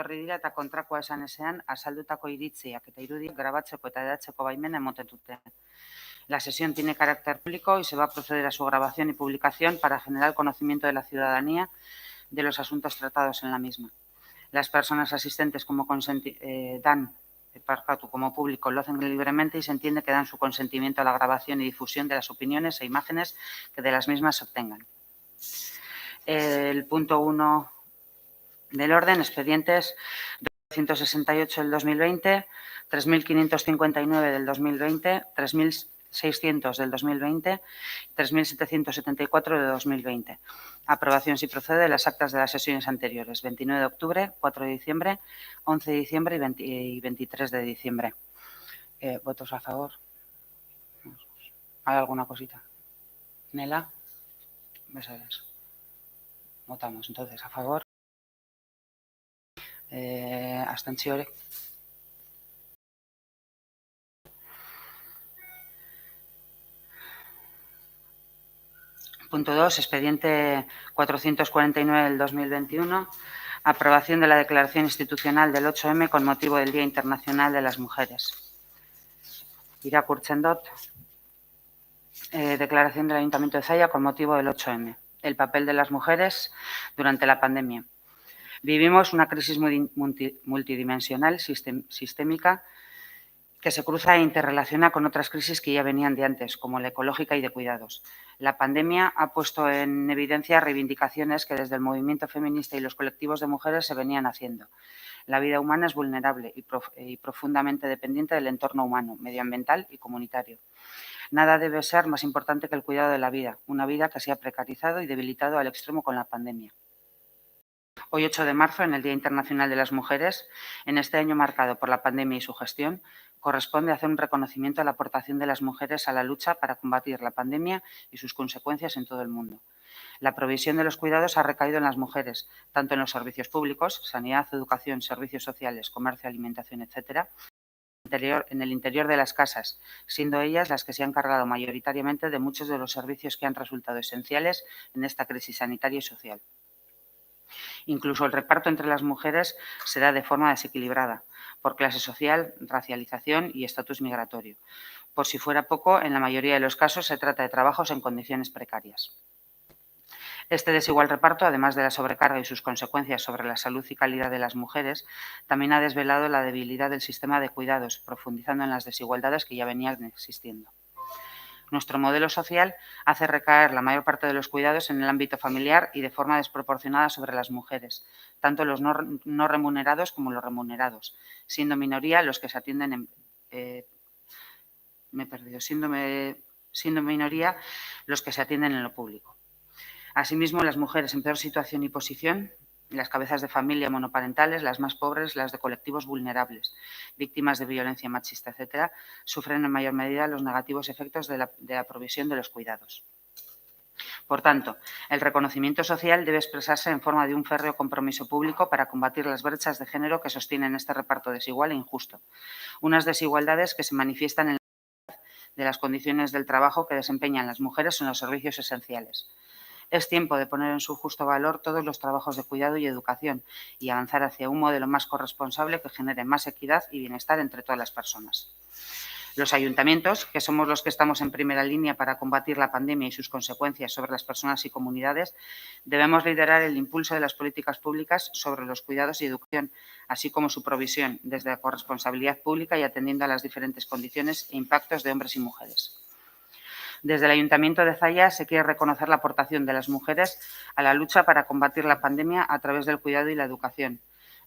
etorri dira eta kontrakoa esan ezean azaldutako iritziak eta irudiak grabatzeko eta hedatzeko baimena ematen dute. La sesión tiene carácter público y se va a proceder a su grabación y publicación para generar conocimiento de la ciudadanía de los asuntos tratados en la misma. Las personas asistentes como público lo hacen libremente y se entiende que dan su consentimiento a la grabación y difusión de las opiniones e imágenes que de las mismas se obtengan. El punto 1 del orden, expedientes 268 del 2020, 3.559 del 2020, 3.600 del 2020, 3.774 de 2020. Aprobación, si procede, de las actas de las sesiones anteriores, 29 de octubre, 4 de diciembre, 11 de diciembre y 23 de diciembre. ¿Votos a favor? ¿Hay alguna cosita? ¿Nela? Besares. Votamos entonces a favor. Abstención. Punto 2, expediente 449 del 2021, aprobación de la declaración institucional del 8M con motivo del Día Internacional de las Mujeres. Irakurtzen dut, declaración del Ayuntamiento de Zalla con motivo del 8M. El papel de las mujeres durante la pandemia. Vivimos una crisis multidimensional, sistémica, que se cruza e interrelaciona con otras crisis que ya venían de antes, como la ecológica y de cuidados. La pandemia ha puesto en evidencia reivindicaciones que desde el movimiento feminista y los colectivos de mujeres se venían haciendo. La vida humana es vulnerable y profundamente dependiente del entorno humano, medioambiental y comunitario. Nada debe ser más importante que el cuidado de la vida, una vida que se ha precarizado y debilitado al extremo con la pandemia. Hoy, 8 de marzo, en el Día Internacional de las Mujeres, en este año marcado por la pandemia y su gestión, corresponde hacer un reconocimiento a la aportación de las mujeres a la lucha para combatir la pandemia y sus consecuencias en todo el mundo. La provisión de los cuidados ha recaído en las mujeres, tanto en los servicios públicos, sanidad, educación, servicios sociales, comercio, alimentación, etcétera, en el interior de las casas, siendo ellas las que se han encargado mayoritariamente de muchos de los servicios que han resultado esenciales en esta crisis sanitaria y social. Incluso el reparto entre las mujeres se da de forma desequilibrada, por clase social, racialización y estatus migratorio. Por si fuera poco, en la mayoría de los casos se trata de trabajos en condiciones precarias. Este desigual reparto, además de la sobrecarga y sus consecuencias sobre la salud y calidad de las mujeres, también ha desvelado la debilidad del sistema de cuidados, profundizando en las desigualdades que ya venían existiendo. Nuestro modelo social hace recaer la mayor parte de los cuidados en el ámbito familiar y de forma desproporcionada sobre las mujeres, tanto los no remunerados como los remunerados, siendo minoría los que se atienden siendo minoría los que se atienden en lo público. Asimismo, las mujeres en peor situación y posición, las cabezas de familia monoparentales, las más pobres, las de colectivos vulnerables, víctimas de violencia machista, etcétera, sufren en mayor medida los negativos efectos de la provisión de los cuidados. Por tanto, el reconocimiento social debe expresarse en forma de un férreo compromiso público para combatir las brechas de género que sostienen este reparto desigual e injusto. Unas desigualdades que se manifiestan en la de las condiciones del trabajo que desempeñan las mujeres en los servicios esenciales. Es tiempo de poner en su justo valor todos los trabajos de cuidado y educación y avanzar hacia un modelo más corresponsable que genere más equidad y bienestar entre todas las personas. Los ayuntamientos, que somos los que estamos en primera línea para combatir la pandemia y sus consecuencias sobre las personas y comunidades, debemos liderar el impulso de las políticas públicas sobre los cuidados y educación, así como su provisión desde la corresponsabilidad pública y atendiendo a las diferentes condiciones e impactos de hombres y mujeres. Desde el Ayuntamiento de Zalla se quiere reconocer la aportación de las mujeres a la lucha para combatir la pandemia a través del cuidado y la educación.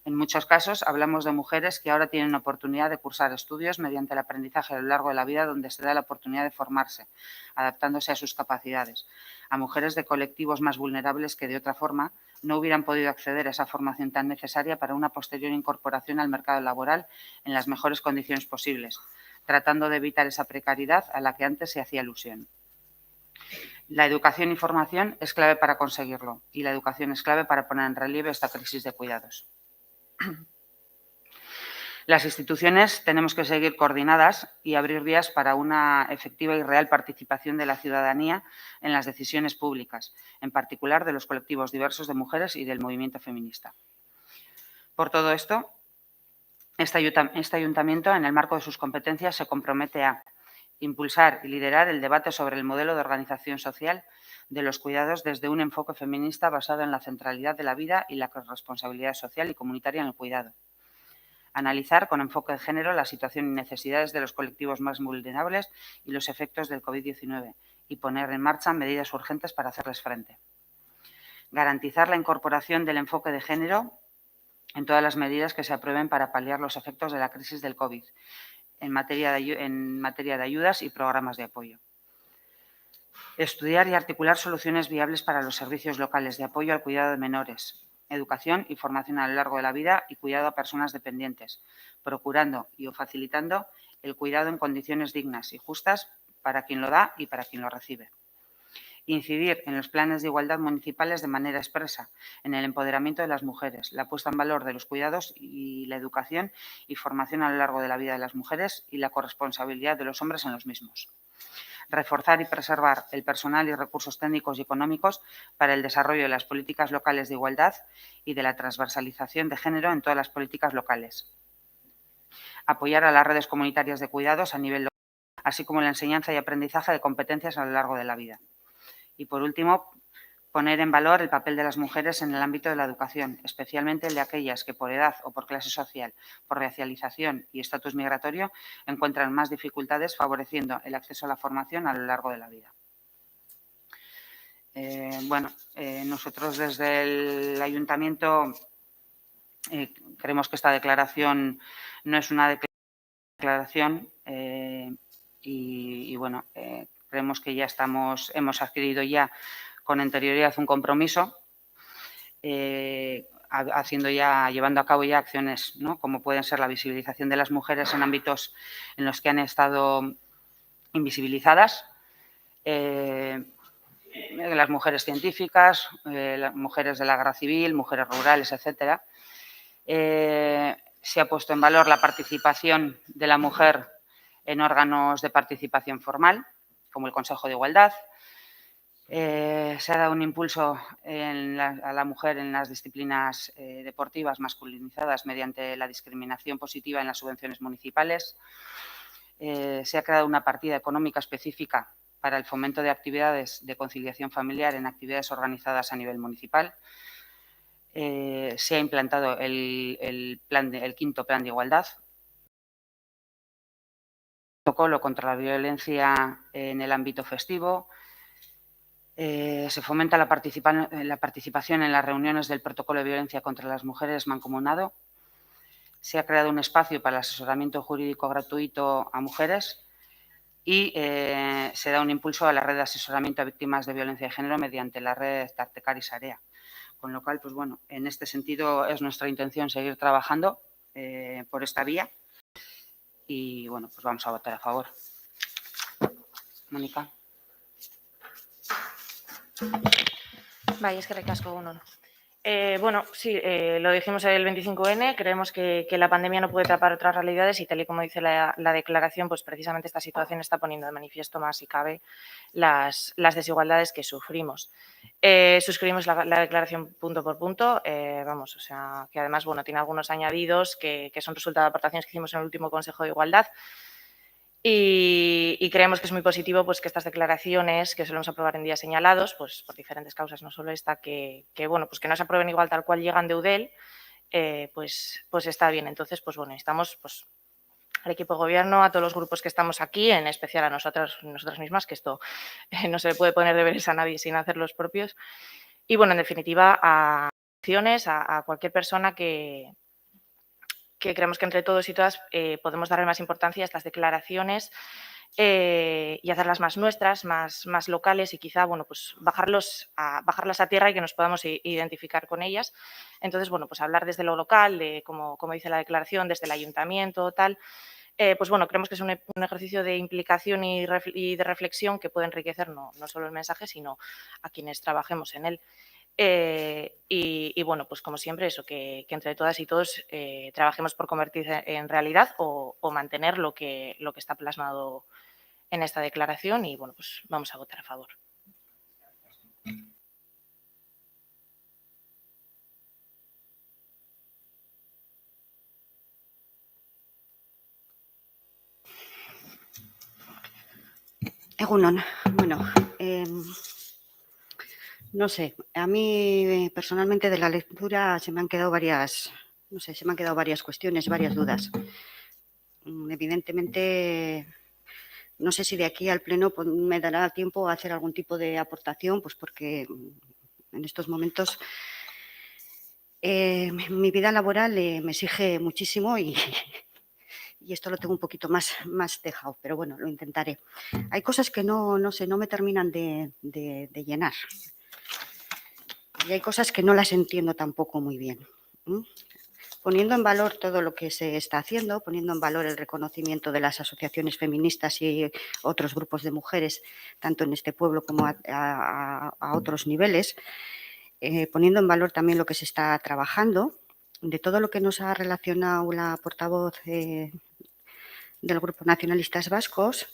En muchos casos hablamos de mujeres que ahora tienen oportunidad de cursar estudios mediante el aprendizaje a lo largo de la vida, donde se da la oportunidad de formarse, adaptándose a sus capacidades. A mujeres de colectivos más vulnerables que de otra forma no hubieran podido acceder a esa formación tan necesaria para una posterior incorporación al mercado laboral en las mejores condiciones posibles, tratando de evitar esa precariedad a la que antes se hacía alusión. La educación y formación es clave para conseguirlo y la educación es clave para poner en relieve esta crisis de cuidados. Las instituciones tenemos que seguir coordinadas y abrir vías para una efectiva y real participación de la ciudadanía en las decisiones públicas, en particular de los colectivos diversos de mujeres y del movimiento feminista. Por todo esto, este ayuntamiento, en el marco de sus competencias, se compromete a impulsar y liderar el debate sobre el modelo de organización social de los cuidados desde un enfoque feminista basado en la centralidad de la vida y la corresponsabilidad social y comunitaria en el cuidado. Analizar con enfoque de género la situación y necesidades de los colectivos más vulnerables y los efectos del COVID-19 y poner en marcha medidas urgentes para hacerles frente. Garantizar la incorporación del enfoque de género en todas las medidas que se aprueben para paliar los efectos de la crisis del COVID en materia de ayudas y programas de apoyo. Estudiar y articular soluciones viables para los servicios locales de apoyo al cuidado de menores, educación y formación a lo largo de la vida y cuidado a personas dependientes, procurando y facilitando el cuidado en condiciones dignas y justas para quien lo da y para quien lo recibe. Incidir en los planes de igualdad municipales de manera expresa, en el empoderamiento de las mujeres, la puesta en valor de los cuidados y la educación y formación a lo largo de la vida de las mujeres y la corresponsabilidad de los hombres en los mismos. Reforzar y preservar el personal y recursos técnicos y económicos para el desarrollo de las políticas locales de igualdad y de la transversalización de género en todas las políticas locales. Apoyar a las redes comunitarias de cuidados a nivel local, así como la enseñanza y aprendizaje de competencias a lo largo de la vida. Y, por último, poner en valor el papel de las mujeres en el ámbito de la educación, especialmente el de aquellas que por edad o por clase social, por racialización y estatus migratorio, encuentran más dificultades, favoreciendo el acceso a la formación a lo largo de la vida. Nosotros desde el Ayuntamiento creemos que esta declaración no es una declaración creemos que ya hemos adquirido ya con anterioridad un compromiso, llevando a cabo ya acciones, ¿no?, como pueden ser la visibilización de las mujeres en ámbitos en los que han estado invisibilizadas, las mujeres científicas, las mujeres de la guerra civil, mujeres rurales, etcétera. Se ha puesto en valor la participación de la mujer en órganos de participación formal, como el Consejo de Igualdad. Se ha dado un impulso a la mujer en las disciplinas deportivas masculinizadas mediante la discriminación positiva en las subvenciones municipales. Se ha creado una partida económica específica para el fomento de actividades de conciliación familiar en actividades organizadas a nivel municipal. Se ha implantado el quinto plan de igualdad. Protocolo contra la violencia en el ámbito festivo. Se fomenta la participación en las reuniones del protocolo de violencia contra las mujeres mancomunado. Se ha creado un espacio para el asesoramiento jurídico gratuito a mujeres y se da un impulso a la red de asesoramiento a víctimas de violencia de género mediante la red Tartecar y Sarea. Con lo cual, en este sentido es nuestra intención seguir trabajando por esta vía y, vamos a votar a favor. Mónica. Bai, eskerrik asko, egun on. Lo dijimos el 25N, creemos que la pandemia no puede tapar otras realidades y tal y como dice la declaración, pues precisamente esta situación está poniendo de manifiesto más si cabe las desigualdades que sufrimos. Suscribimos la declaración punto por punto, que además tiene algunos añadidos que son resultado de aportaciones que hicimos en el último Consejo de Igualdad. Y creemos que es muy positivo pues, que estas declaraciones que solemos aprobar en días señalados, pues por diferentes causas, no solo esta, que no se aprueben igual tal cual llegan de Eudel, pues está bien. Entonces, instamos al equipo de gobierno, a todos los grupos que estamos aquí, en especial a nosotras mismas, que esto no se le puede poner deberes a nadie sin hacer los propios. Y en definitiva, a acciones, a cualquier persona que creemos que entre todos y todas podemos darle más importancia a estas declaraciones y hacerlas más nuestras, más locales y quizá bajarlas a tierra y que nos podamos identificar con ellas. Entonces, hablar desde lo local, como dice la declaración, desde el ayuntamiento, tal, creemos que es un ejercicio de implicación y de reflexión que puede enriquecer no solo el mensaje, sino a quienes trabajemos en él. Como siempre, eso, que entre todas y todos trabajemos por convertirse en realidad o mantener lo que está plasmado en esta declaración y, vamos a votar a favor. Egunon, bueno, no sé, a mí personalmente de la lectura se me han quedado varias, no sé, se me han quedado varias cuestiones, varias dudas. Evidentemente, no sé si de aquí al pleno me dará tiempo a hacer algún tipo de aportación, pues porque en estos momentos mi vida laboral me exige muchísimo y esto lo tengo un poquito más dejado, pero bueno, lo intentaré. Hay cosas que no sé, no me terminan de llenar. Y hay cosas que no las entiendo tampoco muy bien. Poniendo en valor todo lo que se está haciendo, poniendo en valor el reconocimiento de las asociaciones feministas y otros grupos de mujeres, tanto en este pueblo como a otros niveles, poniendo en valor también lo que se está trabajando, de todo lo que nos ha relacionado la portavoz del Grupo Nacionalistas Vascos,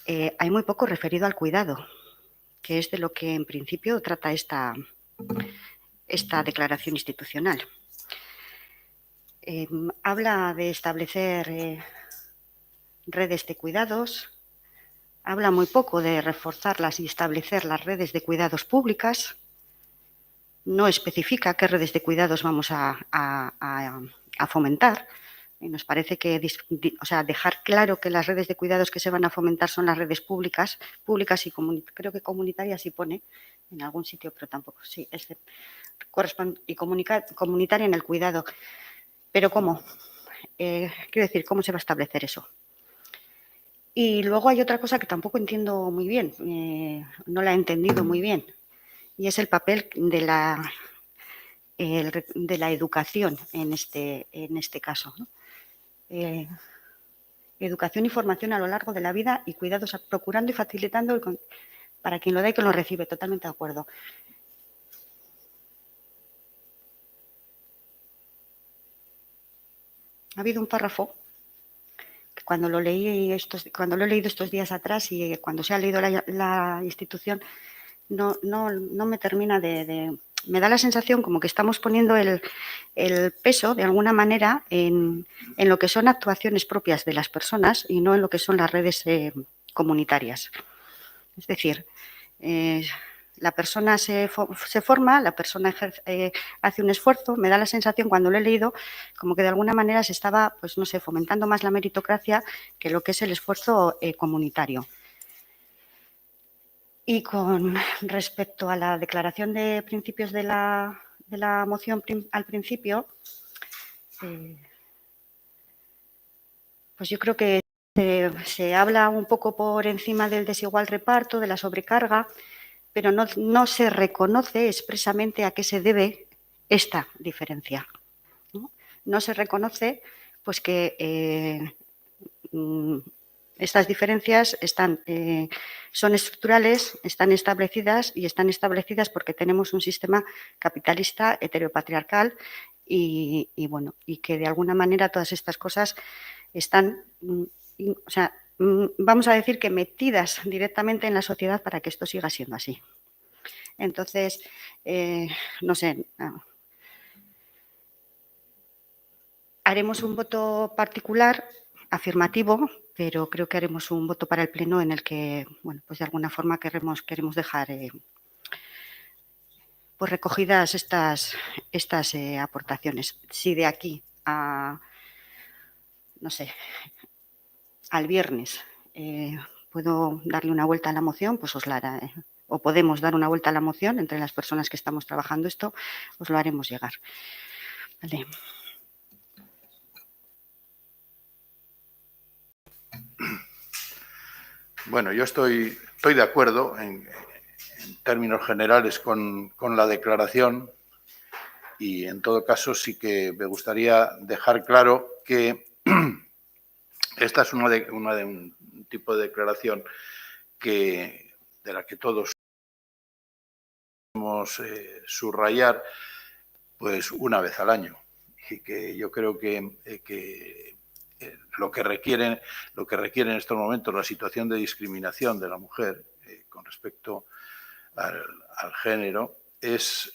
hay muy poco referido al cuidado, que es de lo que en principio trata esta declaración institucional. Habla de establecer redes de cuidados, habla muy poco de reforzarlas y establecer las redes de cuidados públicas, no especifica qué redes de cuidados vamos a fomentar. Y nos parece que, dejar claro que las redes de cuidados que se van a fomentar son las redes públicas y creo que comunitarias sí pone en algún sitio, pero tampoco, sí, corresponde, y comunitaria en el cuidado. Pero ¿cómo? Quiero decir, ¿cómo se va a establecer eso? Y luego hay otra cosa que tampoco entiendo muy bien, no la he entendido muy bien, y es el papel de la educación en este caso, ¿no? Educación y formación a lo largo de la vida y cuidados, procurando y facilitando para quien lo da y quien lo recibe. Totalmente de acuerdo. Ha habido un párrafo que cuando lo he leído estos días atrás y cuando se ha leído la institución, no me termina me da la sensación como que estamos poniendo el peso, de alguna manera, en lo que son actuaciones propias de las personas y no en lo que son las redes comunitarias. Es decir, la persona se forma, la persona hace un esfuerzo. Me da la sensación, cuando lo he leído, como que de alguna manera se estaba, pues no sé, fomentando más la meritocracia que lo que es el esfuerzo comunitario. Y con respecto a la declaración de principios de la moción al principio, pues yo creo que se habla un poco por encima del desigual reparto, de la sobrecarga, pero no se reconoce expresamente a qué se debe esta diferencia. No se reconoce pues que estas diferencias son estructurales, están establecidas porque tenemos un sistema capitalista heteropatriarcal y que de alguna manera todas estas cosas están, vamos a decir que metidas directamente en la sociedad para que esto siga siendo así. Entonces, no sé, haremos un voto particular afirmativo, pero creo que haremos un voto para el pleno en el que, bueno, pues de alguna forma queremos dejar pues recogidas estas aportaciones. Si de aquí a, no sé, al viernes puedo darle una vuelta a la moción, pues os la haré, o podemos dar una vuelta a la moción entre las personas que estamos trabajando esto, os lo haremos llegar. Vale. Bueno, yo estoy de acuerdo en términos generales con la declaración y, en todo caso, sí que me gustaría dejar claro que esta es un tipo de declaración de la que todos podemos subrayar pues una vez al año, y que yo creo que lo que requiere en estos momentos la situación de discriminación de la mujer con respecto al género es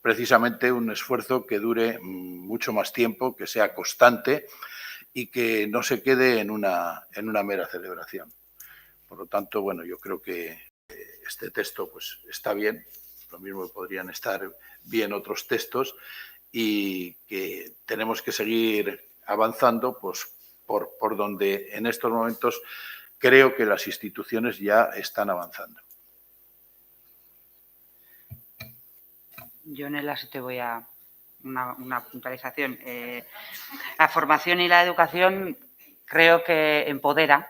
precisamente un esfuerzo que dure mucho más tiempo, que sea constante y que no se quede en una mera celebración. Por lo tanto, bueno, yo creo que este texto pues, está bien, lo mismo podrían estar bien otros textos y que tenemos que seguir avanzando pues, por donde en estos momentos creo que las instituciones ya están avanzando. Yo en el ASE te voy a una puntualización. La formación y la educación creo que empodera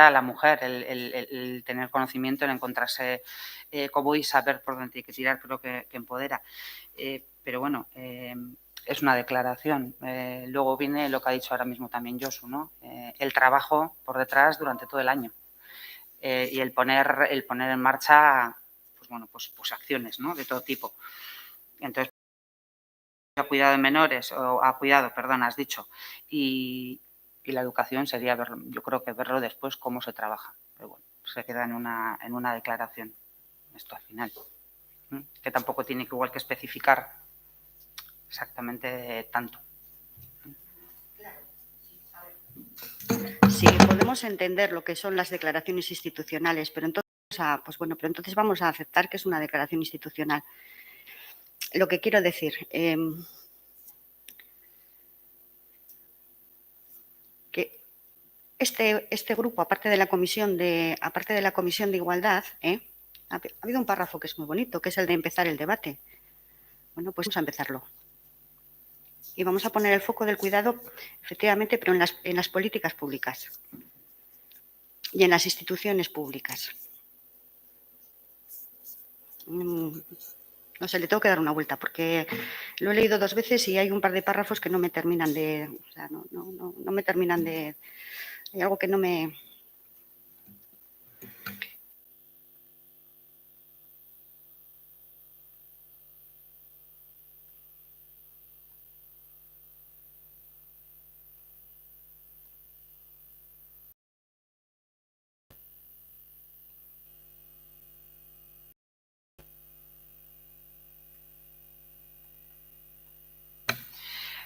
a la mujer el tener conocimiento, el encontrarse cómo y saber por dónde tiene que tirar, creo que empodera. Pero bueno, es una declaración. Luego viene lo que ha dicho ahora mismo también Josu, ¿no? El trabajo por detrás durante todo el año y el poner en marcha pues bueno, pues acciones, ¿no? De todo tipo. Entonces, a cuidado de menores, o a cuidado, perdón, has dicho, y la educación sería, verlo, yo creo que verlo después cómo se trabaja. Pero bueno, se queda en una declaración, esto al final, que tampoco tiene que igual que especificar exactamente tanto. Sí, podemos entender lo que son las declaraciones institucionales, pero entonces, pues bueno, pero entonces vamos a aceptar que es una declaración institucional. Lo que quiero decir, que este grupo, aparte de la comisión de igualdad, ha habido un párrafo que es muy bonito, que es el de empezar el debate. Bueno, pues vamos a empezarlo. Y vamos a poner el foco del cuidado, efectivamente, pero en las políticas públicas y en las instituciones públicas. No sé, le tengo que dar una vuelta porque lo he leído 2 veces y hay un par de párrafos que no me terminan de... O sea, no me terminan de... Hay algo que no me...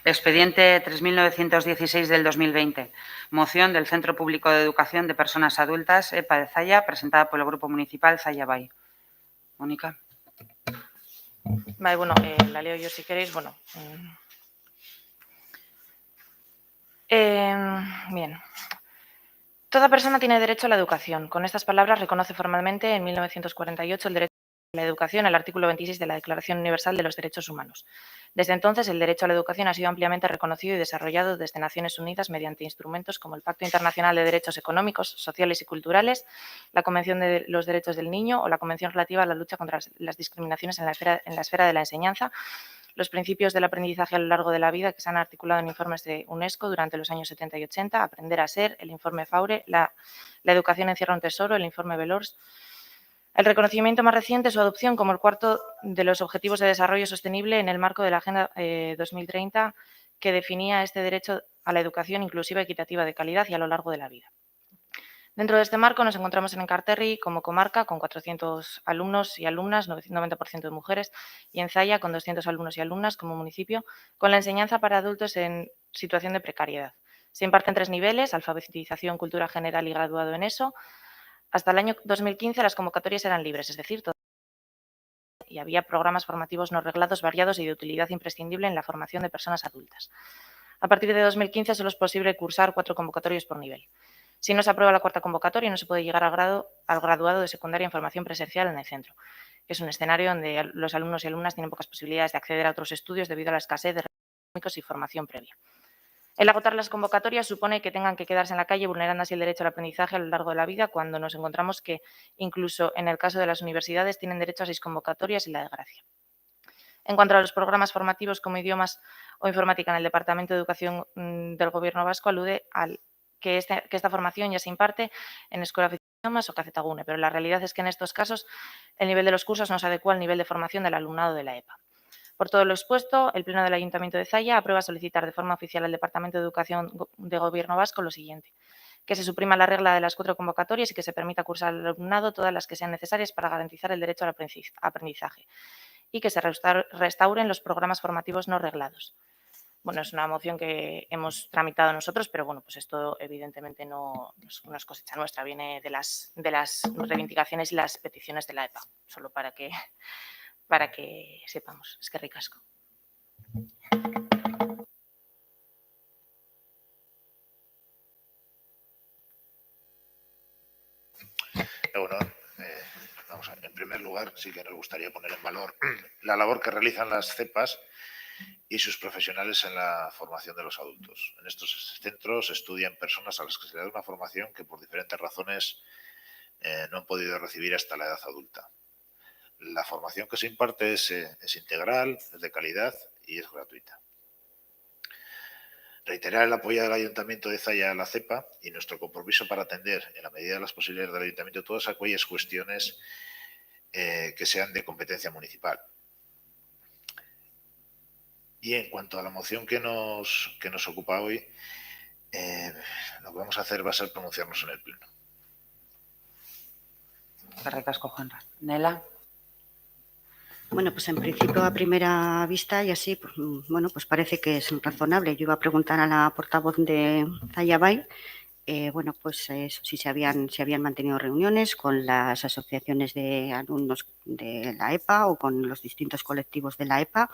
Expediente 3.916 del 2020. Moción del Centro Público de Educación de Personas Adultas, EPA de Zalla, presentada por el Grupo Municipal Zalla Bay. Mónica. Vale, bueno, la leo yo si queréis. Bueno, bien. Toda persona tiene derecho a la educación. Con estas palabras reconoce formalmente en 1948 el derecho a la educación, el artículo 26 de la Declaración Universal de los Derechos Humanos. Desde entonces, el derecho a la educación ha sido ampliamente reconocido y desarrollado desde Naciones Unidas mediante instrumentos como el Pacto Internacional de Derechos Económicos, Sociales y Culturales, la Convención de los Derechos del Niño o la Convención relativa a la lucha contra las discriminaciones en la esfera de la enseñanza, los principios del aprendizaje a lo largo de la vida que se han articulado en informes de UNESCO durante los años 70 y 80, Aprender a ser, el informe Faure, la educación encierra un tesoro, el informe Velors. El reconocimiento más reciente es su adopción como el cuarto de los Objetivos de Desarrollo Sostenible en el marco de la Agenda 2030, que definía este derecho a la educación inclusiva, equitativa, de calidad y a lo largo de la vida. Dentro de este marco nos encontramos en Encarterri como comarca con 400 alumnos y alumnas, 90% de mujeres, y en Zalla con 200 alumnos y alumnas como municipio, con la enseñanza para adultos en situación de precariedad. Se imparten 3 niveles, alfabetización, cultura general y graduado en ESO. Hasta el año 2015 las convocatorias eran libres, es decir, y había programas formativos no reglados, variados y de utilidad imprescindible en la formación de personas adultas. A partir de 2015 solo es posible cursar 4 convocatorias por nivel. Si no se aprueba la cuarta convocatoria, no se puede llegar al graduado de secundaria en formación presencial en el centro, que es un escenario donde los alumnos y alumnas tienen pocas posibilidades de acceder a otros estudios debido a la escasez de recursos económicos y formación previa. El agotar las convocatorias supone que tengan que quedarse en la calle vulnerando así el derecho al aprendizaje a lo largo de la vida, cuando nos encontramos que, incluso en el caso de las universidades, tienen derecho a 6 convocatorias y la de gracia. En cuanto a los programas formativos como idiomas o informática en el Departamento de Educación del Gobierno vasco, alude al que esta formación ya se imparte en Escuela Oficial de Idiomas o Cazetagune, pero la realidad es que en estos casos el nivel de los cursos no se adecua al nivel de formación del alumnado de la EPA. Por todo lo expuesto, el Pleno del Ayuntamiento de Zalla aprueba solicitar de forma oficial al Departamento de Educación de Gobierno vasco lo siguiente: que se suprima la regla de las 4 convocatorias y que se permita cursar al alumnado todas las que sean necesarias para garantizar el derecho al aprendizaje, y que se restauren los programas formativos no reglados. Bueno, es una moción que hemos tramitado nosotros, pero bueno, pues esto evidentemente no es cosecha nuestra, viene de las reivindicaciones y las peticiones de la EPA, solo para que sepamos. Es que ricasco. Bueno, vamos a ver, en primer lugar, sí que nos gustaría poner en valor la labor que realizan las CEPAs y sus profesionales en la formación de los adultos. En estos centros estudian personas a las que se le da una formación que por diferentes razones no han podido recibir hasta la edad adulta. La formación que se imparte es integral, es de calidad y es gratuita. Reiterar el apoyo del Ayuntamiento de Zalla a la CEPA y nuestro compromiso para atender, en la medida de las posibilidades del Ayuntamiento, todas aquellas cuestiones que sean de competencia municipal. Y en cuanto a la moción que nos ocupa hoy, lo que vamos a hacer va a ser pronunciarnos en el pleno. Que ricasco, Juanra. Nela. Bueno, pues en principio a primera vista y así, pues, bueno, pues parece que es razonable. Yo iba a preguntar a la portavoz de Zalla Bay, bueno, pues eso, si se habían mantenido reuniones con las asociaciones de alumnos de la EPA o con los distintos colectivos de la EPA.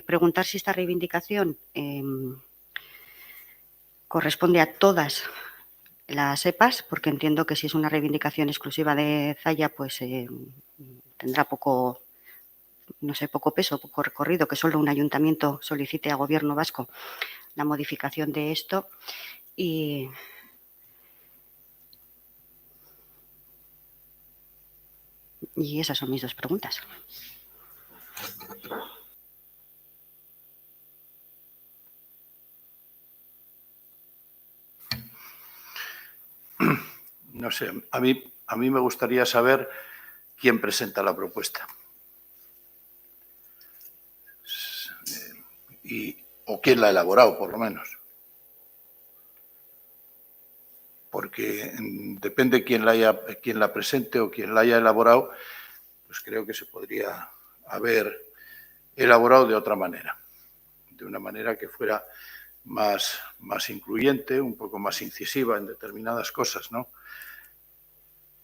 Preguntar si esta reivindicación corresponde a todas las EPAs, porque entiendo que si es una reivindicación exclusiva de Zalla, pues tendrá poco peso, poco recorrido, que solo un ayuntamiento solicite al Gobierno vasco la modificación de esto. Y esas son mis dos preguntas. No sé, a mí me gustaría saber quién presenta la propuesta. O quién la ha elaborado, por lo menos. Porque depende quién la presente o quién la haya elaborado, pues creo que se podría haber elaborado de otra manera. De una manera que fuera más incluyente, un poco más incisiva en determinadas cosas, ¿no?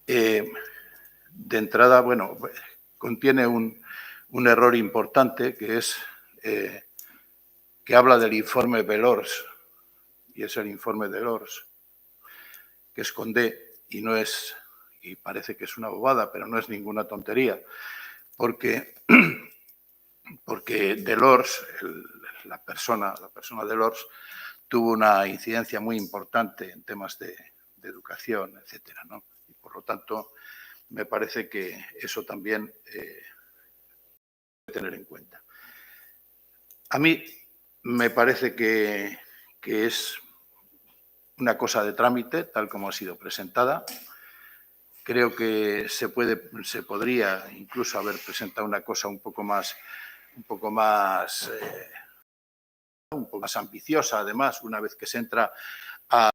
De entrada, bueno, contiene un error importante que es que habla del informe Velors, y es el informe de Delors, que esconde, y parece que es una bobada, pero no es ninguna tontería, porque Delors, la persona Delors, tuvo una incidencia muy importante en temas de educación, etcétera, ¿no? Y por lo tanto, me parece que eso también debe tener en cuenta. A mí me parece que es una cosa de trámite, tal como ha sido presentada. Creo que se podría incluso haber presentado una cosa un poco más ambiciosa, además, una vez que se entra a,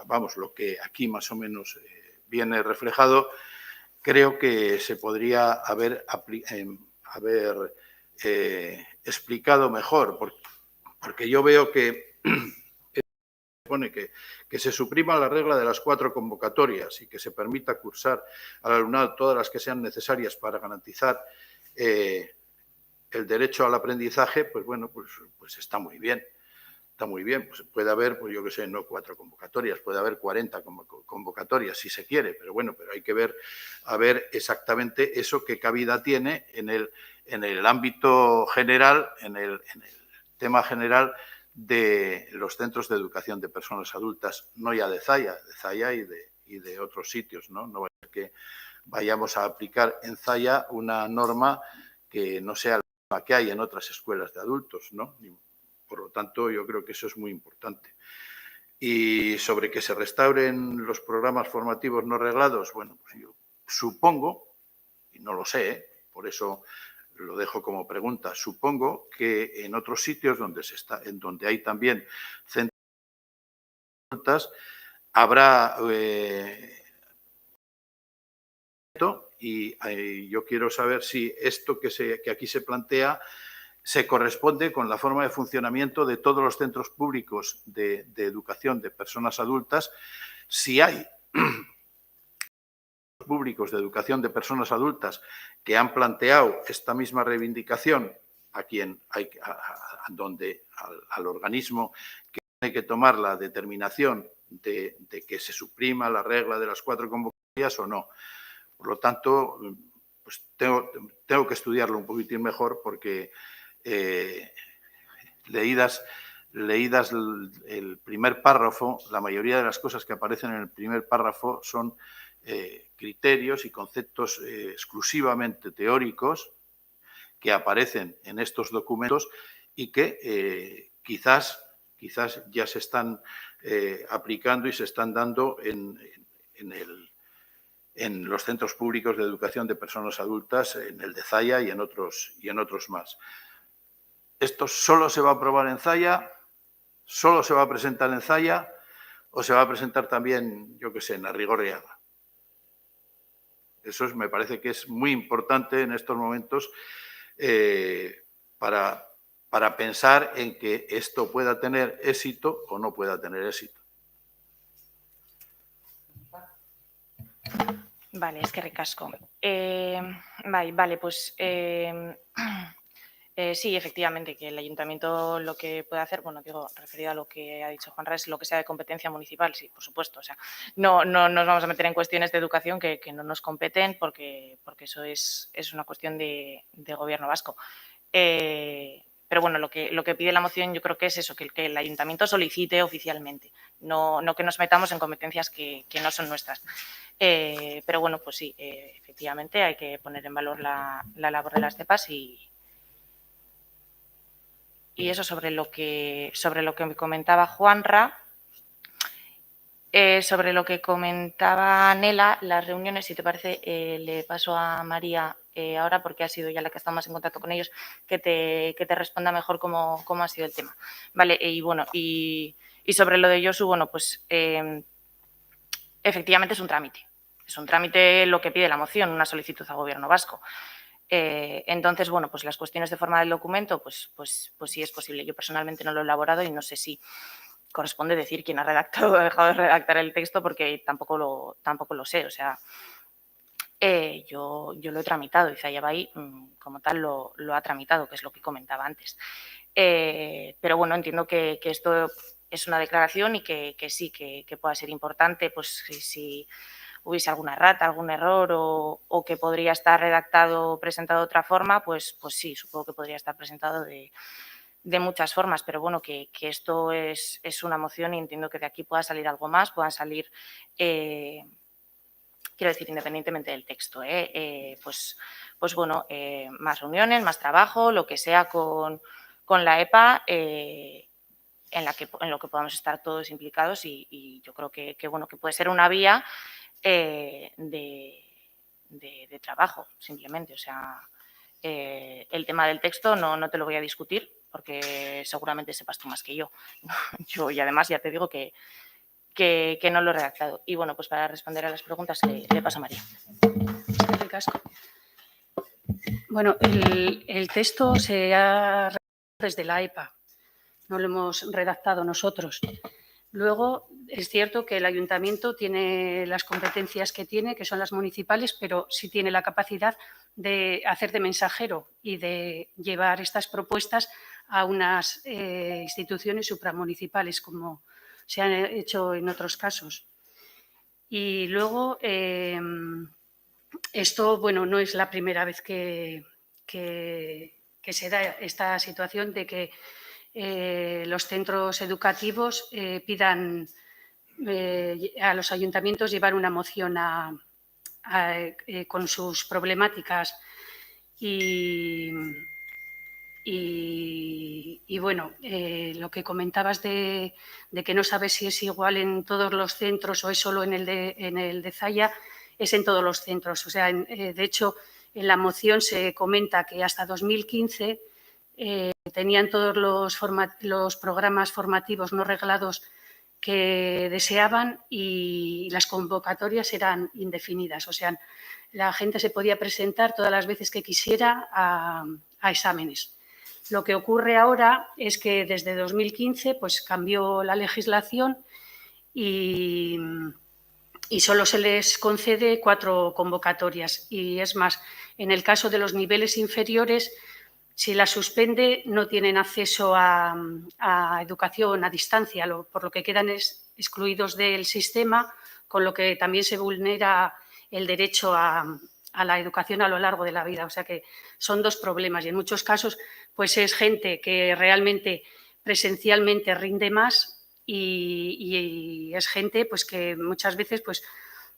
vamos, lo que aquí más o menos viene reflejado. Creo que se podría haber explicado mejor, porque yo veo que pone que se suprima la regla de las 4 convocatorias y que se permita cursar al alumnado todas las que sean necesarias para garantizar el derecho al aprendizaje. Pues bueno, pues está muy bien. Está muy bien, pues puede haber, pues yo qué sé, no 4 convocatorias, puede haber 40 convocatorias si se quiere, pero bueno, pero hay que ver exactamente eso qué cabida tiene en el ámbito general, en el tema general de los centros de educación de personas adultas, no ya de Zalla y de otros sitios, ¿no? No va a ser que vayamos a aplicar en Zalla una norma que no sea la que hay en otras escuelas de adultos, ¿no? Por lo tanto, yo creo que eso es muy importante. Y sobre que se restauren los programas formativos no reglados, bueno, pues yo supongo, y no lo sé, por eso lo dejo como pregunta, supongo que en otros sitios donde hay también centros adultas, habrá y yo quiero saber si esto que aquí se plantea se corresponde con la forma de funcionamiento de todos los centros públicos de educación de personas adultas. Si hay públicos de educación de personas adultas que han planteado esta misma reivindicación al organismo que tiene que tomar la determinación de que se suprima la regla de las 4 convocatorias o no. Por lo tanto, pues tengo que estudiarlo un poquitín mejor porque leídas el primer párrafo, la mayoría de las cosas que aparecen en el primer párrafo son criterios y conceptos exclusivamente teóricos que aparecen en estos documentos y que quizás ya se están aplicando y se están dando en los centros públicos de educación de personas adultas, en el de Zalla y en otros más. ¿Esto solo se va a aprobar en Zalla? ¿Solo se va a presentar en Zalla? ¿O se va a presentar también, yo qué sé, en Arrigorriaga? Eso me parece que es muy importante en estos momentos para pensar en que esto pueda tener éxito o no pueda tener éxito. Vale, es que ricasco. Vale, pues sí, efectivamente, que el ayuntamiento lo que puede hacer, bueno, digo, referido a lo que ha dicho Juanra, es lo que sea de competencia municipal, sí, por supuesto. O sea, no nos vamos a meter en cuestiones de educación que no nos competen porque eso es una cuestión de gobierno vasco. Pero bueno, lo que pide la moción yo creo que es eso, que el ayuntamiento solicite oficialmente, no que nos metamos en competencias que no son nuestras. Pero bueno, pues sí, efectivamente hay que poner en valor la labor de las CEPAS y eso sobre lo que me comentaba Juanra. Sobre lo que comentaba Nela, las reuniones, si te parece, le paso a María ahora porque ha sido ya la que ha estado más en contacto con ellos, que te responda mejor cómo ha sido el tema. Vale, y bueno, y sobre lo de Josu, bueno, pues efectivamente es un trámite. Es un trámite lo que pide la moción, una solicitud al Gobierno vasco. Entonces, bueno, pues las cuestiones de forma del documento, pues sí es posible. Yo personalmente no lo he elaborado y no sé si corresponde decir quién ha redactado o ha dejado de redactar el texto porque tampoco lo sé. O sea, yo lo he tramitado y Zalla Bay como tal lo ha tramitado, que es lo que comentaba antes. Pero bueno, entiendo que esto es una declaración y que sí, que pueda ser importante, pues si hubiese alguna errata, algún error o que podría estar redactado o presentado de otra forma, pues sí, supongo que podría estar presentado de muchas formas, pero bueno, que esto es una moción y entiendo que de aquí pueda salir algo más, puedan salir, quiero decir, independientemente del texto, pues bueno, más reuniones, más trabajo, lo que sea con la EPA, en lo que podamos estar todos implicados y yo creo que bueno, que puede ser una vía de trabajo, simplemente. O sea, el tema del texto no te lo voy a discutir porque seguramente sepas tú más que yo. Y además ya te digo que no lo he redactado. Y bueno, pues para responder a las preguntas le paso a María. Bueno, el texto se ha redactado desde la EPA, no lo hemos redactado nosotros. Luego, es cierto que el ayuntamiento tiene las competencias que tiene, que son las municipales, pero sí tiene la capacidad de hacer de mensajero y de llevar estas propuestas a unas instituciones supramunicipales, como se han hecho en otros casos. Y luego, esto, bueno, no es la primera vez que se da esta situación de que los centros educativos pidan a los ayuntamientos llevar una moción con sus problemáticas y bueno, lo que comentabas de que no sabes si es igual en todos los centros o es solo en el de Zalla, es en todos los centros. O sea, de hecho, en la moción se comenta que hasta 2015 tenían todos los programas formativos no reglados que deseaban y las convocatorias eran indefinidas. O sea, la gente se podía presentar todas las veces que quisiera a exámenes. Lo que ocurre ahora es que desde 2015 pues, cambió la legislación y solo se les concede 4 convocatorias. Y es más, en el caso de los niveles inferiores, si la suspende, no tienen acceso a educación a distancia, por lo que quedan excluidos del sistema, con lo que también se vulnera el derecho a la educación a lo largo de la vida. O sea que son 2 problemas y en muchos casos pues es gente que realmente presencialmente rinde más y es gente pues que muchas veces pues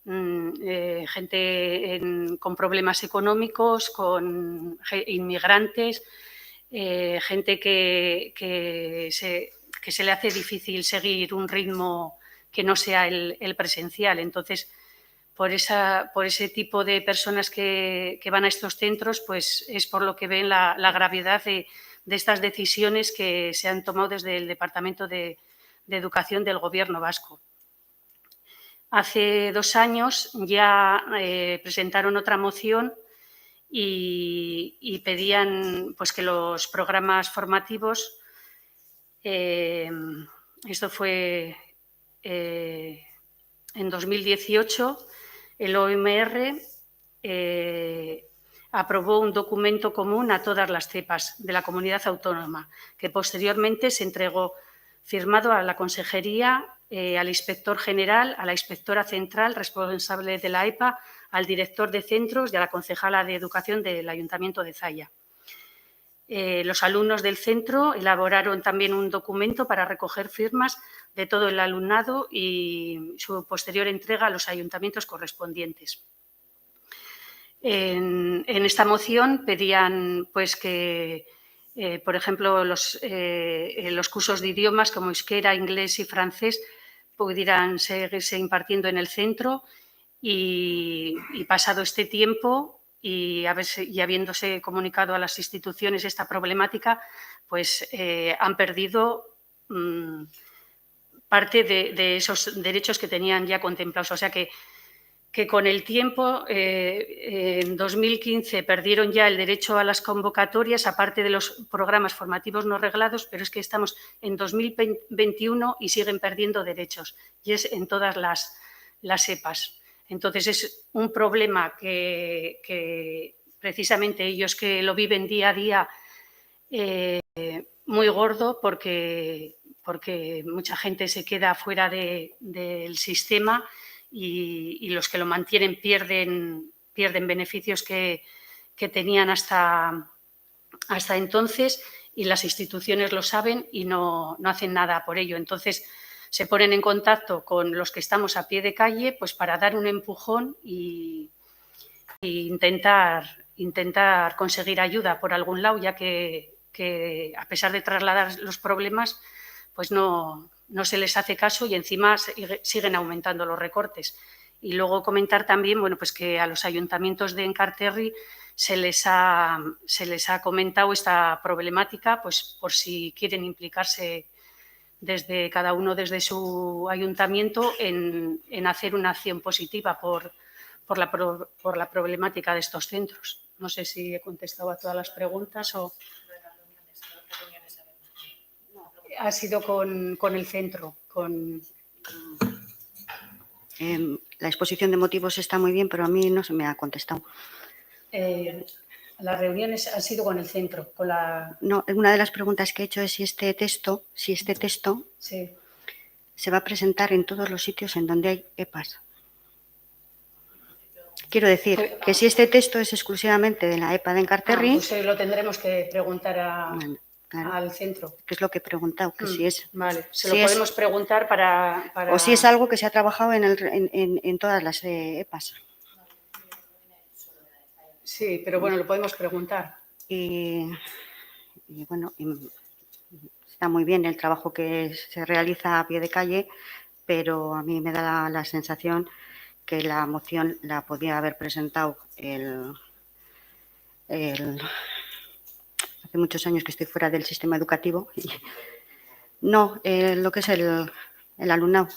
gente con problemas económicos, con inmigrantes, gente que se le hace difícil seguir un ritmo que no sea el presencial. Entonces, por ese tipo de personas que van a estos centros, pues es por lo que ven la gravedad de estas decisiones que se han tomado desde el Departamento de Educación del Gobierno vasco. Hace 2 años ya presentaron otra moción y pedían pues, que los programas formativos, esto fue en 2018, el OMR aprobó un documento común a todas las cepas de la comunidad autónoma, que posteriormente se entregó firmado a la Consejería, al Inspector General, a la Inspectora Central responsable de la EPA, al director de centros y a la concejala de Educación del Ayuntamiento de Zalla. Los alumnos del centro elaboraron también un documento para recoger firmas de todo el alumnado y su posterior entrega a los ayuntamientos correspondientes. En esta moción pedían pues, que, por ejemplo, los cursos de idiomas como euskera, inglés y francés pudieran seguirse impartiendo en el centro y pasado este tiempo y habiéndose comunicado a las instituciones esta problemática, pues han perdido parte de esos derechos que tenían ya contemplados. O sea que con el tiempo, en 2015, perdieron ya el derecho a las convocatorias, aparte de los programas formativos no reglados, pero es que estamos en 2021 y siguen perdiendo derechos, y es en todas las EPAs. Entonces, es un problema que precisamente ellos que lo viven día a día, muy gordo, porque mucha gente se queda fuera del sistema y los que lo mantienen pierden beneficios que tenían hasta entonces, y las instituciones lo saben y no hacen nada por ello. Entonces, se ponen en contacto con los que estamos a pie de calle pues para dar un empujón e intentar conseguir ayuda por algún lado, ya que a pesar de trasladar los problemas, pues no se les hace caso y encima siguen aumentando los recortes. Y luego comentar también, bueno, pues que a los ayuntamientos de Enkarterri se les ha comentado esta problemática, pues por si quieren implicarse desde cada uno desde su ayuntamiento en hacer una acción positiva por la problemática de estos centros. No sé si he contestado a todas las preguntas o... Ha sido con el centro. La exposición de motivos está muy bien, pero a mí no se me ha contestado. Las reuniones han sido con el centro. No, una de las preguntas que he hecho es si este texto sí. se va a presentar en todos los sitios en donde hay EPAs. Quiero decir que si este texto es exclusivamente de la EPA de Enkarterri... pues lo tendremos que preguntar bueno, claro, al centro. Que es lo que he preguntado, que si es... Vale, se lo podemos preguntar para... O si es algo que se ha trabajado en todas las EPAs. Sí, pero bueno, lo podemos preguntar. Y bueno, está muy bien el trabajo que se realiza a pie de calle, pero a mí me da la sensación que la moción la podía haber presentado hace muchos años que estoy fuera del sistema educativo. No, lo que es el alumnado.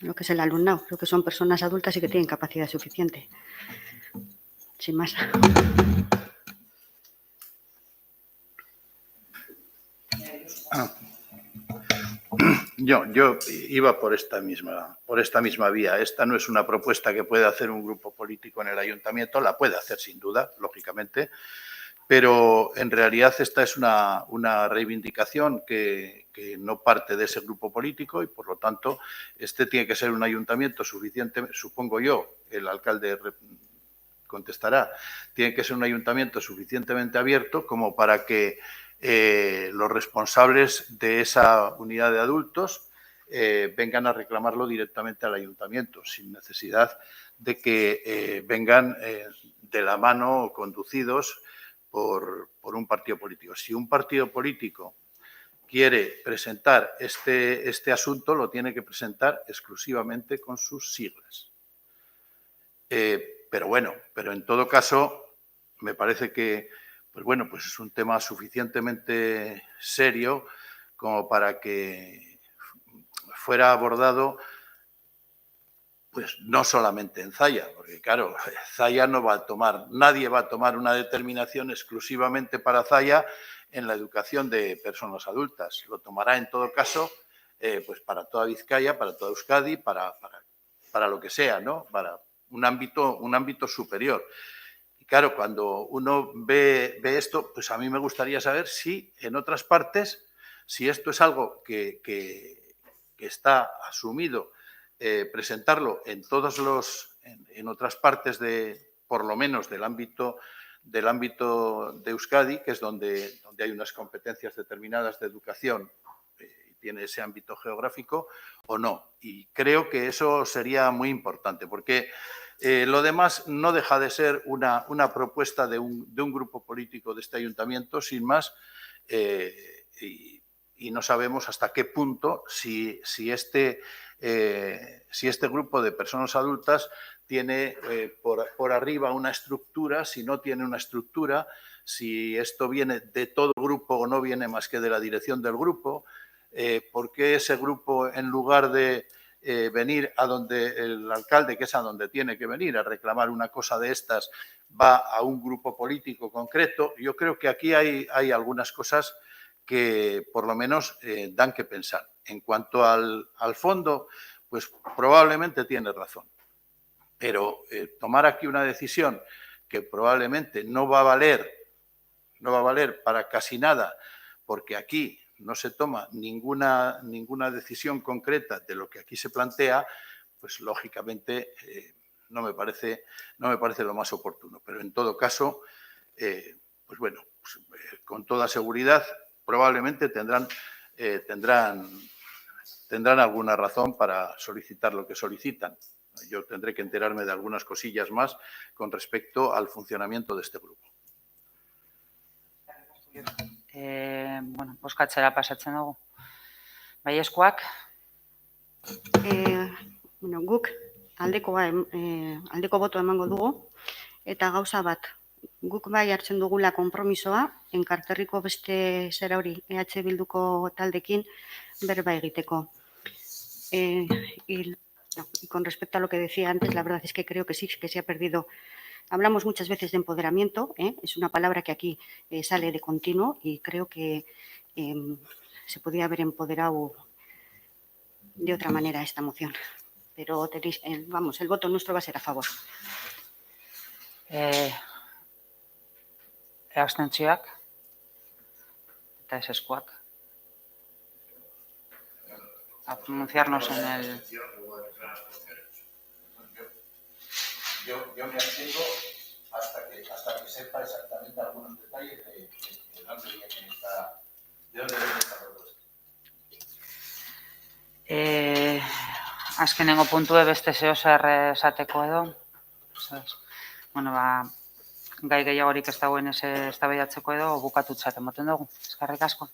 Lo que es el alumnado, lo que son personas adultas y que tienen capacidad suficiente. Sin más. Yo iba por esta misma vía. Esta no es una propuesta que puede hacer un grupo político en el ayuntamiento, la puede hacer sin duda, lógicamente, pero en realidad esta es una reivindicación que no parte de ese grupo político y, por lo tanto, este tiene que ser un ayuntamiento suficiente, supongo yo, el alcalde contestará, tiene que ser un ayuntamiento suficientemente abierto como para que los responsables de esa unidad de adultos vengan a reclamarlo directamente al ayuntamiento, sin necesidad de que vengan de la mano o conducidos por un partido político. Si un partido político quiere presentar este asunto, lo tiene que presentar exclusivamente con sus siglas. Pero bueno, en todo caso, me parece que pues es un tema suficientemente serio como para que fuera abordado pues no solamente en Zalla, porque claro, Zalla no va a tomar, nadie va a tomar una determinación exclusivamente para Zalla en la educación de personas adultas. Lo tomará en todo caso pues para toda Vizcaya, para toda Euskadi, para lo que sea, ¿no? Para un ámbito superior. Y claro, cuando uno ve esto, pues a mí me gustaría saber si en otras partes, si esto es algo que está asumido, presentarlo en otras partes por lo menos del ámbito de Euskadi, que es donde hay unas competencias determinadas de educación y tiene ese ámbito geográfico, o no. Y creo que eso sería muy importante, porque lo demás no deja de ser una propuesta de un grupo político de este ayuntamiento, sin más, y no sabemos hasta qué punto si este grupo de personas adultas tiene por arriba una estructura, si no tiene una estructura, si esto viene de todo el grupo o no viene más que de la dirección del grupo, por qué ese grupo, en lugar de venir a donde el alcalde, que es a donde tiene que venir a reclamar una cosa de estas, va a un grupo político concreto. Yo creo que aquí hay algunas cosas que por lo menos dan que pensar. En cuanto al fondo, pues probablemente tiene razón. Pero tomar aquí una decisión que probablemente no va a valer para casi nada, porque aquí no se toma ninguna decisión concreta de lo que aquí se plantea, pues lógicamente no me parece lo más oportuno. Pero en todo caso, pues bueno, con toda seguridad probablemente tendrán alguna razón para solicitar lo que solicitan. Yo tendré que enterarme de algunas cosillas más con respecto al funcionamiento de este grupo. Bueno, bozkatzera pasatzen dugu. Baiezkoak? Bueno, guk aldeko boto emango dugu, eta gauza bat, guk bai hartzen dugula konpromisoa, enkarterriko beste zera hori EH Bilduko taldekin berba egiteko. Y con respecto a lo que decía antes, la verdad es que creo que sí, que se ha perdido. Hablamos muchas veces de empoderamiento, es una palabra que aquí sale de continuo y creo que se podría haber empoderado de otra manera esta moción. Pero tenéis, el voto nuestro va a ser a favor. Abstentzioak eta ezezkoak. A pronunciarnos en el... Yo me abstengo hasta que sepa exactamente algunos detalles de dónde viene esta propuesta. Azkenengo puntue beste zeozer esateko edo. Bueno, gai gehiagorik ez dagoen eztabaidatzeko edo bukatutzat ematen dugu. Eskerrik asko.